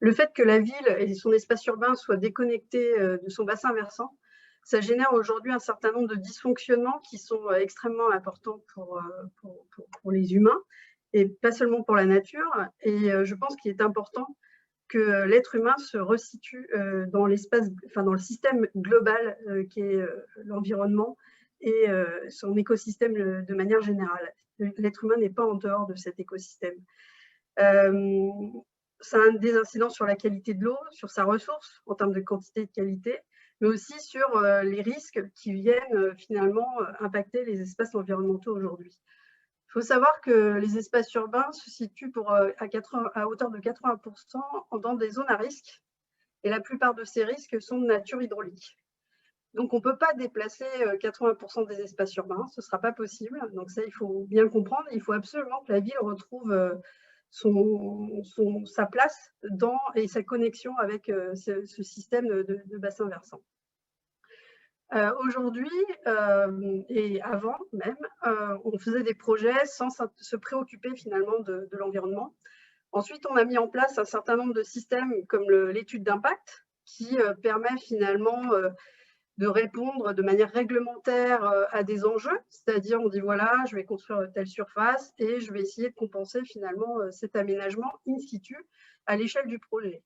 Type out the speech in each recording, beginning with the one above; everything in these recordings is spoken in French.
Le fait que la ville et son espace urbain soient déconnectés de son bassin versant, ça génère aujourd'hui un certain nombre de dysfonctionnements qui sont extrêmement importants pour les humains et pas seulement pour la nature. Et je pense qu'il est important que l'être humain se resitue dans l'espace, enfin dans le système global qui est l'environnement et son écosystème de manière générale. L'être humain n'est pas en dehors de cet écosystème. Ça a des incidences sur la qualité de l'eau, sur sa ressource en termes de quantité et de qualité, mais aussi sur les risques qui viennent finalement impacter les espaces environnementaux aujourd'hui. Il faut savoir que les espaces urbains se situent à hauteur de 80% dans des zones à risque, et la plupart de ces risques sont de nature hydraulique. Donc, on ne peut pas déplacer 80% des espaces urbains, ce ne sera pas possible. Donc ça, il faut bien comprendre. Il faut absolument que la ville retrouve sa place et sa connexion avec ce système de bassin versant. Aujourd'hui, et avant même, on faisait des projets sans se préoccuper finalement de l'environnement. Ensuite, on a mis en place un certain nombre de systèmes comme l'étude d'impact qui permet finalement de répondre de manière réglementaire à des enjeux, c'est-à-dire on dit voilà, je vais construire telle surface et je vais essayer de compenser finalement cet aménagement in situ à l'échelle du projet.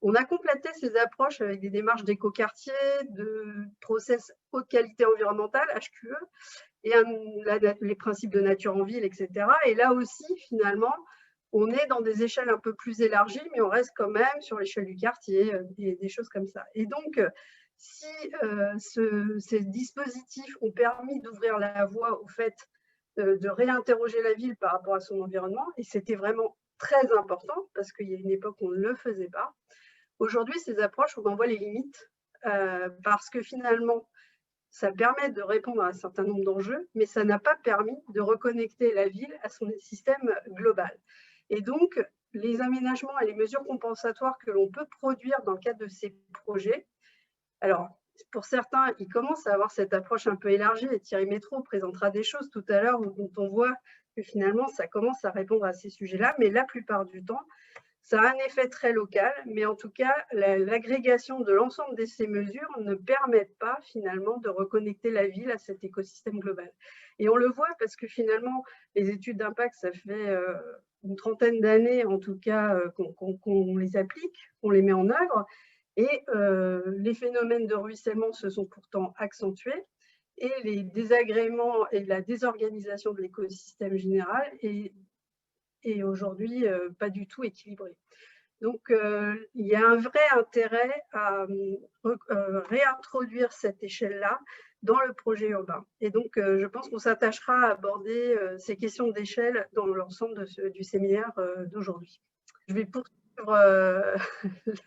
On a complété ces approches avec des démarches d'écoquartier, de process haute qualité environnementale, HQE, et les principes de nature en ville, etc. Et là aussi, finalement, on est dans des échelles un peu plus élargies, mais on reste quand même sur l'échelle du quartier, des choses comme ça. Et donc, si ces dispositifs ont permis d'ouvrir la voie au fait de réinterroger la ville par rapport à son environnement, et c'était vraiment très important, parce qu'il y a une époque où on ne le faisait pas, aujourd'hui, ces approches, on en voit les limites, parce que finalement, ça permet de répondre à un certain nombre d'enjeux, mais ça n'a pas permis de reconnecter la ville à son système global. Et donc, les aménagements et les mesures compensatoires que l'on peut produire dans le cadre de ces projets, alors, pour certains, ils commencent à avoir cette approche un peu élargie, et Thierry Métro présentera des choses tout à l'heure dont on voit que finalement, ça commence à répondre à ces sujets-là, mais la plupart du temps, ça a un effet très local, mais en tout cas, l'agrégation de l'ensemble de ces mesures ne permettent pas finalement de reconnecter la ville à cet écosystème global. Et on le voit parce que finalement, les études d'impact, ça fait une trentaine d'années en tout cas qu'on les applique, qu'on les met en œuvre, et les phénomènes de ruissellement se sont pourtant accentués, et les désagréments et la désorganisation de l'écosystème général est aujourd'hui pas du tout équilibré. Donc, il y a un vrai intérêt à réintroduire cette échelle-là dans le projet urbain. Et donc, je pense qu'on s'attachera à aborder ces questions d'échelle dans l'ensemble du séminaire d'aujourd'hui. Je vais poursuivre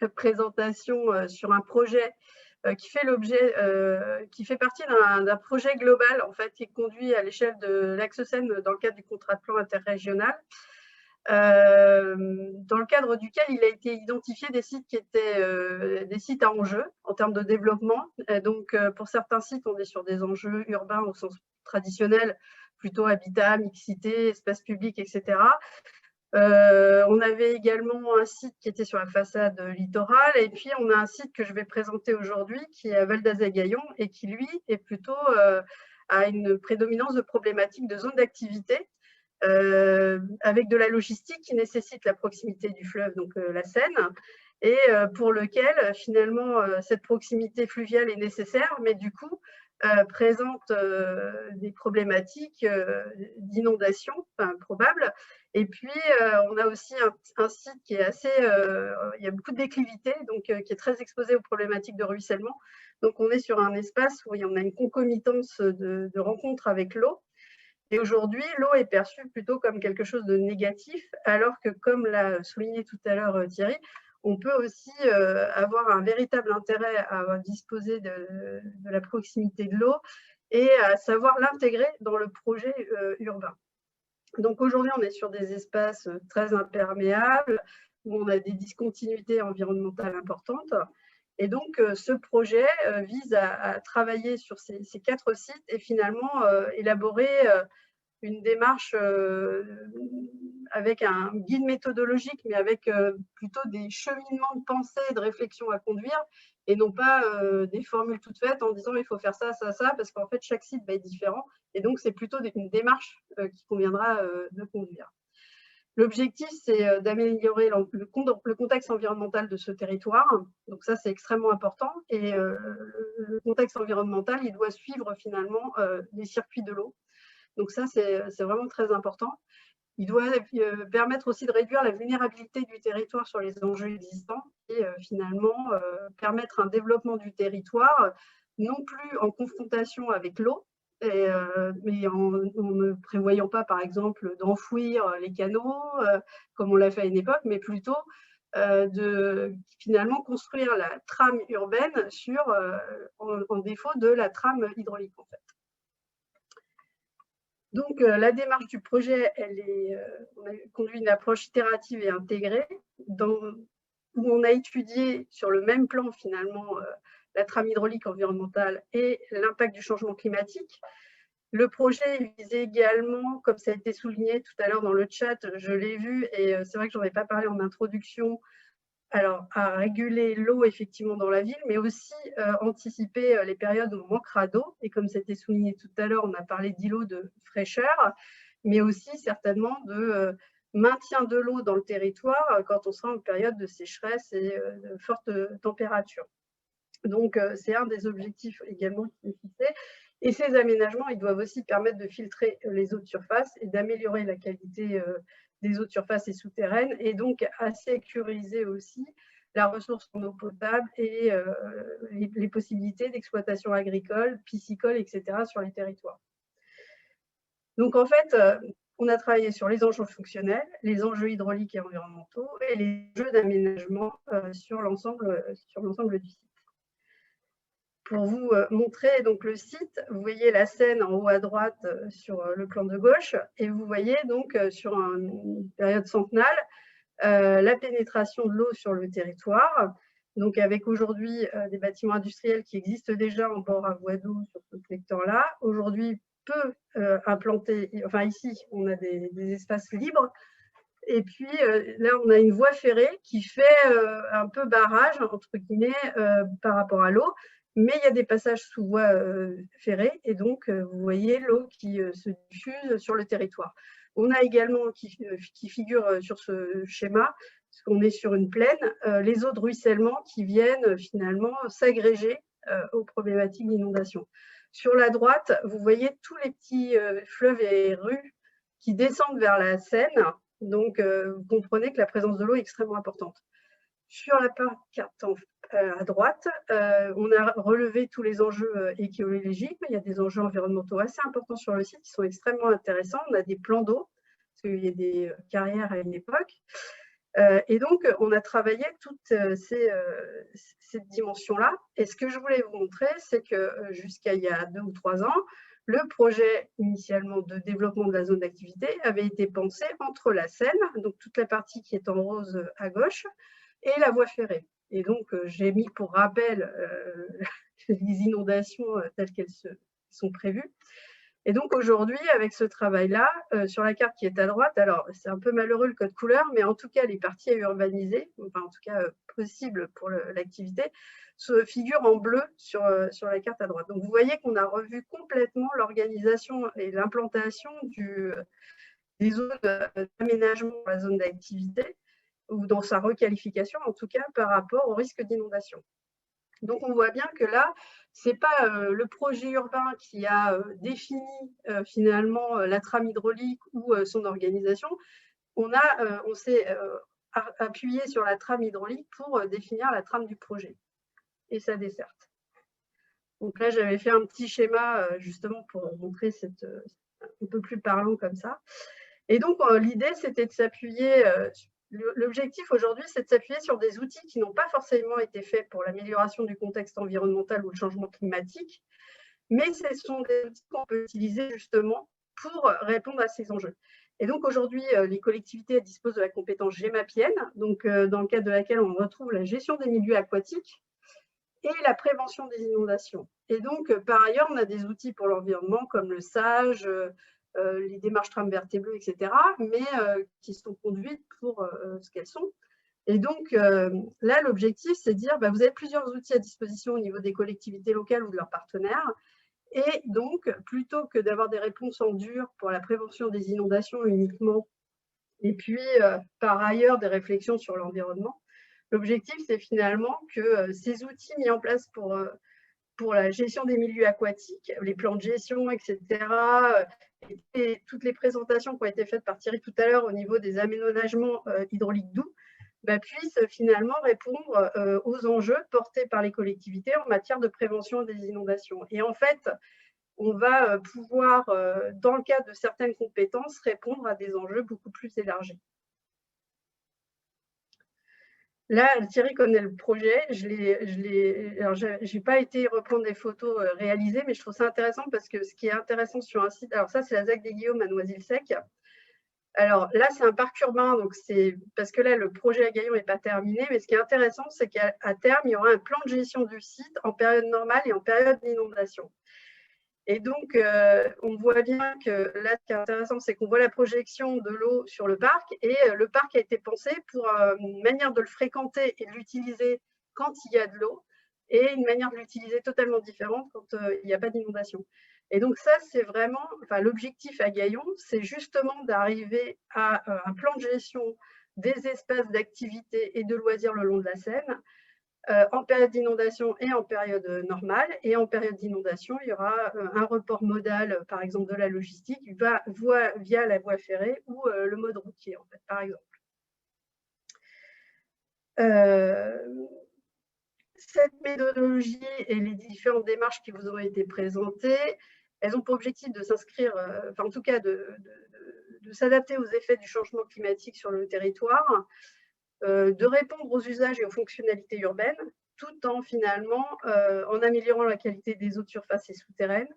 la présentation sur un projet qui fait partie d'un projet global en fait, qui est conduit à l'échelle de l'Axe Seine dans le cadre du contrat de plan interrégional. Dans le cadre duquel il a été identifié des sites qui étaient des sites à enjeu en termes de développement. Donc, pour certains sites, on est sur des enjeux urbains au sens traditionnel, plutôt habitat, mixité, espace public, etc. On avait également un site qui était sur la façade littorale, et puis on a un site que je vais présenter aujourd'hui qui est à Val d'Azay-Gaillon et qui, lui, est plutôt à une prédominance de problématiques de zone d'activité, avec de la logistique qui nécessite la proximité du fleuve, donc la Seine, et pour lequel finalement cette proximité fluviale est nécessaire, mais du coup présente des problématiques d'inondation probables. Et puis on a aussi un site qui est assez, il y a beaucoup de déclivité, donc qui est très exposé aux problématiques de ruissellement. Donc on est sur un espace où on a une concomitance de rencontres avec l'eau. Et aujourd'hui, l'eau est perçue plutôt comme quelque chose de négatif, alors que, comme l'a souligné tout à l'heure Thierry, on peut aussi avoir un véritable intérêt à disposer de la proximité de l'eau et à savoir l'intégrer dans le projet urbain. Donc aujourd'hui, on est sur des espaces très imperméables, où on a des discontinuités environnementales importantes. Et donc, ce projet vise à travailler sur ces 4 sites et finalement élaborer une démarche avec un guide méthodologique, mais avec plutôt des cheminements de pensée et de réflexion à conduire, et non pas des formules toutes faites en disant il faut faire ça, ça, ça, parce qu'en fait, chaque site va être différent. Et donc, c'est plutôt une démarche qui conviendra de conduire. L'objectif, c'est d'améliorer le contexte environnemental de ce territoire. Donc ça, c'est extrêmement important. Et le contexte environnemental, il doit suivre finalement les circuits de l'eau. Donc ça, c'est vraiment très important. Il doit permettre aussi de réduire la vulnérabilité du territoire sur les enjeux existants et finalement permettre un développement du territoire, non plus en confrontation avec l'eau, mais en ne prévoyant pas, par exemple, d'enfouir les canaux, comme on l'a fait à une époque, mais plutôt de finalement construire la trame urbaine en défaut de la trame hydraulique, en fait. Donc, la démarche du projet, on a conduit une approche itérative et intégrée, où on a étudié sur le même plan, finalement, la trame hydraulique environnementale et l'impact du changement climatique. Le projet visait également, comme ça a été souligné tout à l'heure dans le chat, je l'ai vu, et c'est vrai que je n'en ai pas parlé en introduction, alors, à réguler l'eau effectivement dans la ville, mais aussi anticiper les périodes où on manquera d'eau. Et comme c'était souligné tout à l'heure, on a parlé d'îlots de fraîcheur, mais aussi certainement de maintien de l'eau dans le territoire quand on sera en période de sécheresse et de fortes températures. Donc, c'est un des objectifs également qui est fixé. Et ces aménagements, ils doivent aussi permettre de filtrer les eaux de surface et d'améliorer la qualité des eaux de surface et souterraines, et donc à sécuriser aussi la ressource en eau potable et les possibilités d'exploitation agricole, piscicole, etc. sur les territoires. Donc en fait, on a travaillé sur les enjeux fonctionnels, les enjeux hydrauliques et environnementaux et les enjeux d'aménagement sur l'ensemble du site. Pour vous montrer donc le site, vous voyez la Seine en haut à droite sur le plan de gauche, et vous voyez donc sur une période centennale la pénétration de l'eau sur le territoire. Donc avec aujourd'hui des bâtiments industriels qui existent déjà en bord à voie d'eau sur ce secteur-là, aujourd'hui peu implantés, enfin ici on a des espaces libres, et puis là on a une voie ferrée qui fait un peu barrage entre guillemets par rapport à l'eau. Mais il y a des passages sous voie ferrée, et donc vous voyez l'eau qui se diffuse sur le territoire. On a également, qui figure sur ce schéma, parce qu'on est sur une plaine, les eaux de ruissellement qui viennent finalement s'agréger aux problématiques d'inondation. Sur la droite, vous voyez tous les petits fleuves et rues qui descendent vers la Seine, donc vous comprenez que la présence de l'eau est extrêmement importante. Sur la carte à droite, on a relevé tous les enjeux écologiques, mais il y a des enjeux environnementaux assez importants sur le site qui sont extrêmement intéressants. On a des plans d'eau, parce qu'il y a des carrières à une époque. Et donc, on a travaillé toutes ces dimensions-là. Et ce que je voulais vous montrer, c'est que jusqu'à il y a 2 ou 3 ans, le projet initialement de développement de la zone d'activité avait été pensé entre la Seine, donc toute la partie qui est en rose à gauche, et la voie ferrée. Et donc, j'ai mis pour rappel les inondations telles qu'elles sont prévues. Et donc, aujourd'hui, avec ce travail-là, sur la carte qui est à droite, alors c'est un peu malheureux le code couleur, mais en tout cas, les parties à urbaniser, enfin en tout cas possibles pour l'activité, se figurent en bleu sur la carte à droite. Donc, vous voyez qu'on a revu complètement l'organisation et l'implantation des zones d'aménagement pour la zone d'activité, ou dans sa requalification, en tout cas par rapport au risque d'inondation. Donc on voit bien que là, ce n'est pas le projet urbain qui a défini finalement la trame hydraulique ou son organisation. On s'est appuyé sur la trame hydraulique pour définir la trame du projet et sa desserte. Donc là, j'avais fait un petit schéma justement pour montrer un peu plus parlant comme ça. Et donc l'idée, c'était de s'appuyer l'objectif aujourd'hui, c'est de s'appuyer sur des outils qui n'ont pas forcément été faits pour l'amélioration du contexte environnemental ou le changement climatique, mais ce sont des outils qu'on peut utiliser justement pour répondre à ces enjeux. Et donc aujourd'hui, les collectivités disposent de la compétence GEMAPIenne, donc, dans le cadre de laquelle on retrouve la gestion des milieux aquatiques et la prévention des inondations. Et donc, par ailleurs, on a des outils pour l'environnement comme le SAGE, les démarches tram vert et bleu, etc., mais qui sont conduites pour ce qu'elles sont. Et donc, là, l'objectif, c'est de dire, vous avez plusieurs outils à disposition au niveau des collectivités locales ou de leurs partenaires. Et donc, plutôt que d'avoir des réponses en dur pour la prévention des inondations uniquement, et puis par ailleurs des réflexions sur l'environnement, l'objectif, c'est finalement que ces outils mis en place pour la gestion des milieux aquatiques, les plans de gestion, etc., et toutes les présentations qui ont été faites par Thierry tout à l'heure au niveau des aménagements hydrauliques doux, puissent finalement répondre aux enjeux portés par les collectivités en matière de prévention des inondations. Et en fait, on va pouvoir, dans le cadre de certaines compétences, répondre à des enjeux beaucoup plus élargis. Là, Thierry connaît le projet. Je n'ai pas été reprendre des photos réalisées, mais je trouve ça intéressant parce que ce qui est intéressant sur un site, alors ça, c'est la ZAC des Guillaumes à Noisy-le-Sec. Alors là, c'est un parc urbain, donc c'est parce que là, le projet à Gaillon n'est pas terminé, mais ce qui est intéressant, c'est qu'à terme, il y aura un plan de gestion du site en période normale et en période d'inondation. Et donc, on voit bien que là, ce qui est intéressant, c'est qu'on voit la projection de l'eau sur le parc, et le parc a été pensé pour une manière de le fréquenter et de l'utiliser quand il y a de l'eau, et une manière de l'utiliser totalement différente quand il n'y a pas d'inondation. Et donc ça, c'est vraiment, l'objectif à Gaillon, c'est justement d'arriver à un plan de gestion des espaces d'activité et de loisirs le long de la Seine, en période d'inondation et en période normale. Et en période d'inondation, il y aura un report modal, par exemple, de la logistique via la voie ferrée ou le mode routier, en fait, par exemple. Cette méthodologie et les différentes démarches qui vous ont été présentées, elles ont pour objectif de s'inscrire, en tout cas de s'adapter aux effets du changement climatique sur le territoire, de répondre aux usages et aux fonctionnalités urbaines, tout en finalement en améliorant la qualité des eaux de surface et souterraines,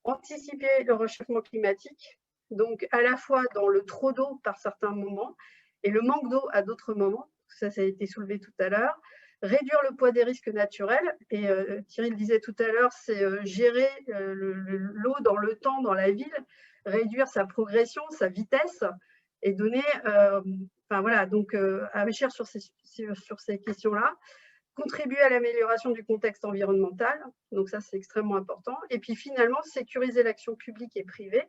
anticiper le réchauffement climatique, donc à la fois dans le trop d'eau par certains moments et le manque d'eau à d'autres moments, ça a été soulevé tout à l'heure, réduire le poids des risques naturels, et Thierry le disait tout à l'heure, c'est gérer l'eau dans le temps, dans la ville, réduire sa progression, sa vitesse, et donner, donc agir sur ces questions-là, contribuer à l'amélioration du contexte environnemental, donc ça c'est extrêmement important, et puis finalement sécuriser l'action publique et privée.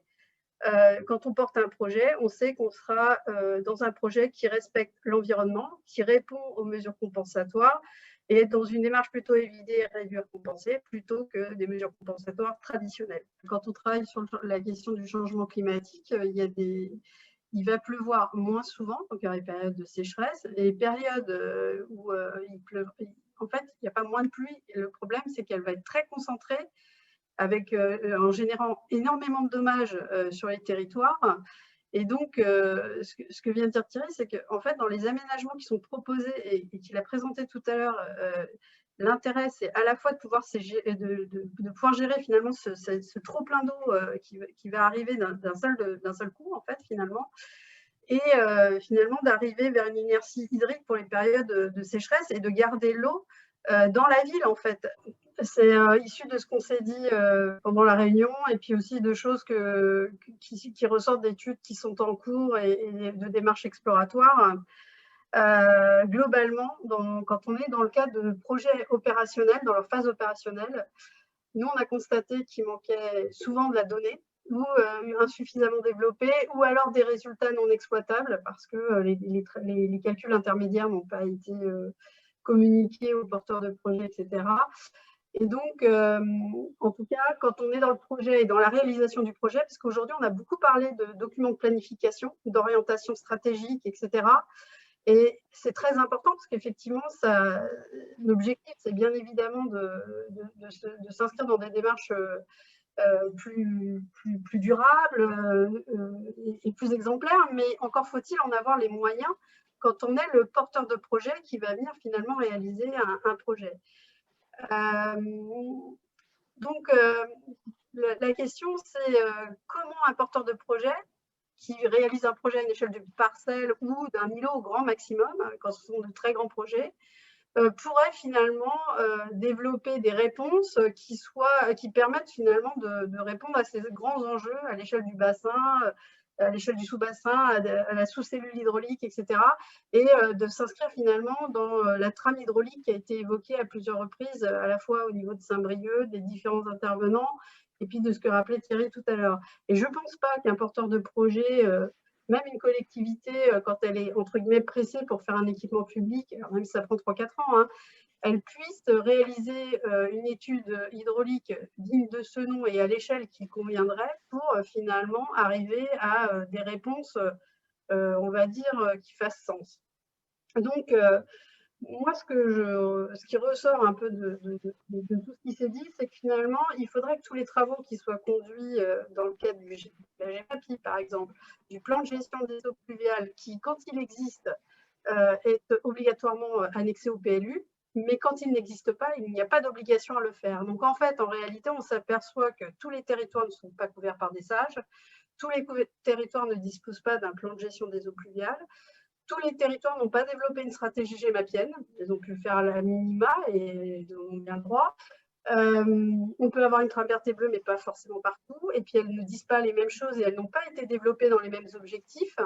Quand on porte un projet, on sait qu'on sera dans un projet qui respecte l'environnement, qui répond aux mesures compensatoires, et être dans une démarche plutôt éviter, réduire, compenser, plutôt que des mesures compensatoires traditionnelles. Quand on travaille sur la question du changement climatique, il va pleuvoir moins souvent, donc il y aura des périodes de sécheresse, et les périodes où il pleut, en fait, il n'y a pas moins de pluie. Et le problème, c'est qu'elle va être très concentrée, en générant énormément de dommages sur les territoires. Et donc, ce que vient de dire Thierry, c'est qu'en fait, dans les aménagements qui sont proposés et qu'il a présenté tout à l'heure, l'intérêt, c'est à la fois de pouvoir gérer finalement ce trop plein d'eau qui va arriver d'un seul coup, en fait, finalement, et finalement d'arriver vers une inertie hydrique pour les périodes de sécheresse et de garder l'eau dans la ville, en fait. C'est issu de ce qu'on s'est dit pendant la réunion, et puis aussi de choses qui ressortent d'études qui sont en cours et de démarches exploratoires. Globalement, quand on est dans le cadre de projets opérationnels, dans leur phase opérationnelle, nous, on a constaté qu'il manquait souvent de la donnée, ou insuffisamment développée, ou alors des résultats non exploitables, parce que les calculs intermédiaires n'ont pas été communiqués aux porteurs de projets, etc. Et donc, en tout cas, quand on est dans le projet et dans la réalisation du projet, parce qu'aujourd'hui, on a beaucoup parlé de documents de planification, d'orientation stratégique, etc. Et c'est très important parce qu'effectivement, l'objectif, c'est bien évidemment de s'inscrire dans des démarches plus durables et plus exemplaires, mais encore faut-il en avoir les moyens quand on est le porteur de projet qui va venir finalement réaliser un projet. Donc, la question, c'est comment un porteur de projet qui réalise un projet à une échelle d'une parcelle ou d'un îlot au grand maximum, quand ce sont de très grands projets, pourrait finalement développer des réponses qui permettent finalement de répondre à ces grands enjeux à l'échelle du bassin, à l'échelle du sous-bassin, à la sous-cellule hydraulique, etc. Et de s'inscrire finalement dans la trame hydraulique qui a été évoquée à plusieurs reprises, à la fois au niveau de Saint-Brieuc, des différents intervenants, et puis de ce que rappelait Thierry tout à l'heure. Et je ne pense pas qu'un porteur de projet, même une collectivité, quand elle est entre guillemets pressée pour faire un équipement public, alors même si ça prend 3-4 ans, hein, elle puisse réaliser une étude hydraulique digne de ce nom et à l'échelle qui conviendrait pour finalement arriver à des réponses, on va dire, qui fassent sens. Donc, moi, ce qui ressort un peu de tout ce qui s'est dit, c'est que finalement, il faudrait que tous les travaux qui soient conduits dans le cadre de la GEMAPI, par exemple, du plan de gestion des eaux pluviales, qui, quand il existe, est obligatoirement annexé au PLU, mais quand il n'existe pas, il n'y a pas d'obligation à le faire. Donc, en fait, en réalité, on s'aperçoit que tous les territoires ne sont pas couverts par des SAGE, tous les territoires ne disposent pas d'un plan de gestion des eaux pluviales, tous les territoires n'ont pas développé une stratégie gémapienne. Ils ont pu le faire à la minima et ils ont bien le droit. On peut avoir une trame verte et bleue, mais pas forcément partout. Et puis, elles ne disent pas les mêmes choses et elles n'ont pas été développées dans les mêmes objectifs.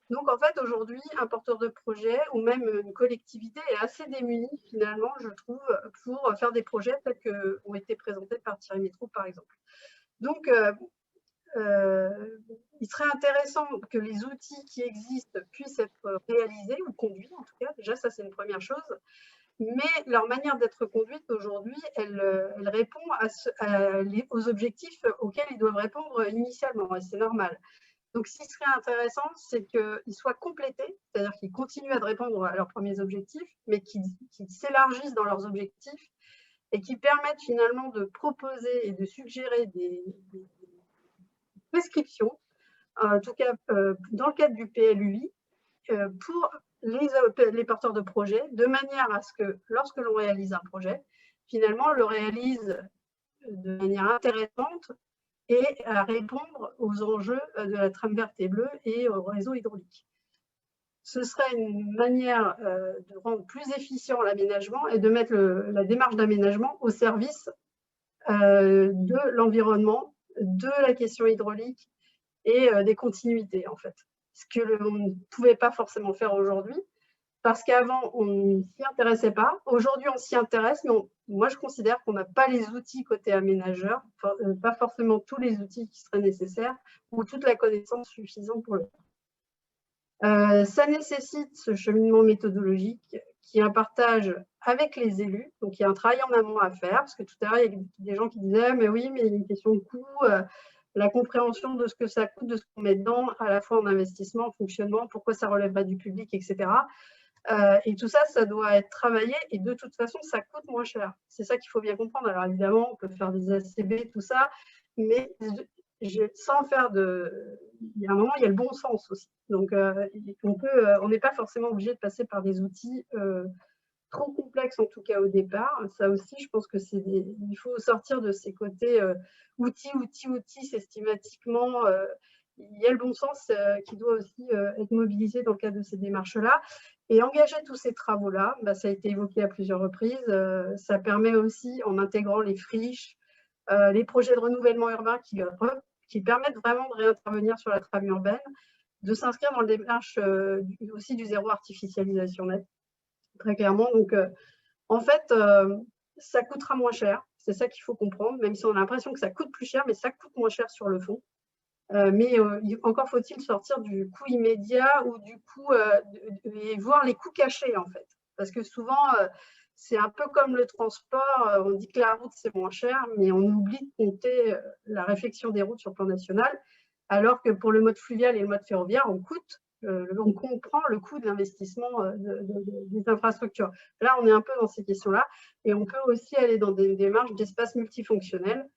Donc, en fait, aujourd'hui, un porteur de projet ou même une collectivité est assez démunie, finalement, je trouve, pour faire des projets tels qu'ont été présentés par Thierry Métro, par exemple. Donc, il serait intéressant que les outils qui existent puissent être réalisés ou conduits, en tout cas. Déjà, ça, c'est une première chose. Mais leur manière d'être conduite aujourd'hui, elle répond aux objectifs auxquels ils doivent répondre initialement, et c'est normal. Donc, ce qui serait intéressant, c'est qu'ils soient complétés, c'est-à-dire qu'ils continuent à répondre à leurs premiers objectifs, mais qu'ils s'élargissent dans leurs objectifs et qui permettent finalement de proposer et de suggérer des prescriptions, en tout cas dans le cadre du PLUI, pour les porteurs de projets, de manière à ce que lorsque l'on réalise un projet, finalement, on le réalise de manière intéressante et à répondre aux enjeux de la trame verte et bleue et au réseau hydraulique. Ce serait une manière de rendre plus efficient l'aménagement et de mettre la démarche d'aménagement au service de l'environnement, de la question hydraulique et des continuités, en fait. Ce que l'on ne pouvait pas forcément faire aujourd'hui, parce qu'avant, on ne s'y intéressait pas. Aujourd'hui, on s'y intéresse, mais moi, je considère qu'on n'a pas les outils côté aménageur, pas forcément tous les outils qui seraient nécessaires ou toute la connaissance suffisante pour le faire. Ça nécessite ce cheminement méthodologique qui est un partage avec les élus. Donc, il y a un travail en amont à faire, parce que tout à l'heure, il y a des gens qui disaient « mais oui, mais il y a une question de coût ». La compréhension de ce que ça coûte, de ce qu'on met dedans, à la fois en investissement, en fonctionnement, pourquoi ça relève pas du public, etc. Et tout ça, ça doit être travaillé et de toute façon, ça coûte moins cher. C'est ça qu'il faut bien comprendre. Alors évidemment, on peut faire des ACB, tout ça, mais sans faire de… Il y a un moment, il y a le bon sens aussi. Donc, on n'est pas forcément obligé de passer par des outils trop complexe en tout cas au départ. Ça aussi, je pense que il faut sortir de ces côtés outils, systématiquement. Il y a le bon sens qui doit aussi être mobilisé dans le cadre de ces démarches-là. Et engager tous ces travaux-là, ça a été évoqué à plusieurs reprises. Ça permet aussi, en intégrant les friches, les projets de renouvellement urbain qui permettent vraiment de réintervenir sur la trame urbaine, de s'inscrire dans le démarche aussi du zéro artificialisation nette. Très clairement. Donc, en fait, ça coûtera moins cher. C'est ça qu'il faut comprendre, même si on a l'impression que ça coûte plus cher, mais ça coûte moins cher sur le fond. Mais encore faut-il sortir du coût immédiat ou du coût et voir les coûts cachés, en fait. Parce que souvent, c'est un peu comme le transport. On dit que la route, c'est moins cher, mais on oublie de compter la réflexion des routes sur le plan national, alors que pour le mode fluvial et le mode ferroviaire, on comprend le coût de l'investissement des infrastructures. Là, on est un peu dans ces questions-là. Et on peut aussi aller dans des démarches d'espace multifonctionnel,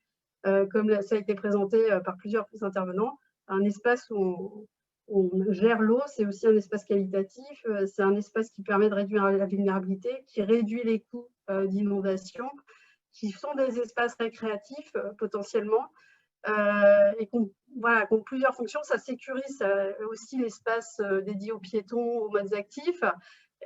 comme ça a été présenté par plusieurs intervenants. Un espace où on gère l'eau, c'est aussi un espace qualitatif. C'est un espace qui permet de réduire la vulnérabilité, qui réduit les coûts d'inondation, qui sont des espaces récréatifs potentiellement. Et qui ont plusieurs fonctions. Ça sécurise aussi l'espace dédié aux piétons, aux modes actifs.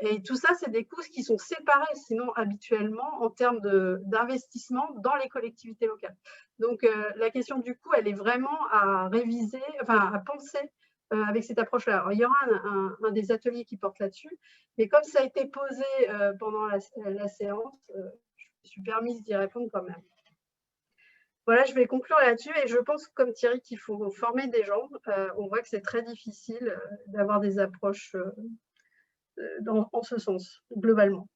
Et tout ça, c'est des coûts qui sont séparés, sinon habituellement, en termes d'investissement dans les collectivités locales. Donc, la question du coût, elle est vraiment à réviser, enfin à penser avec cette approche-là. Il y aura un des ateliers qui porte là-dessus, mais comme ça a été posé pendant la séance, je me suis permise d'y répondre quand même. Voilà, je vais conclure là-dessus et je pense, comme Thierry, qu'il faut former des gens. On voit que c'est très difficile d'avoir des approches en ce sens, globalement.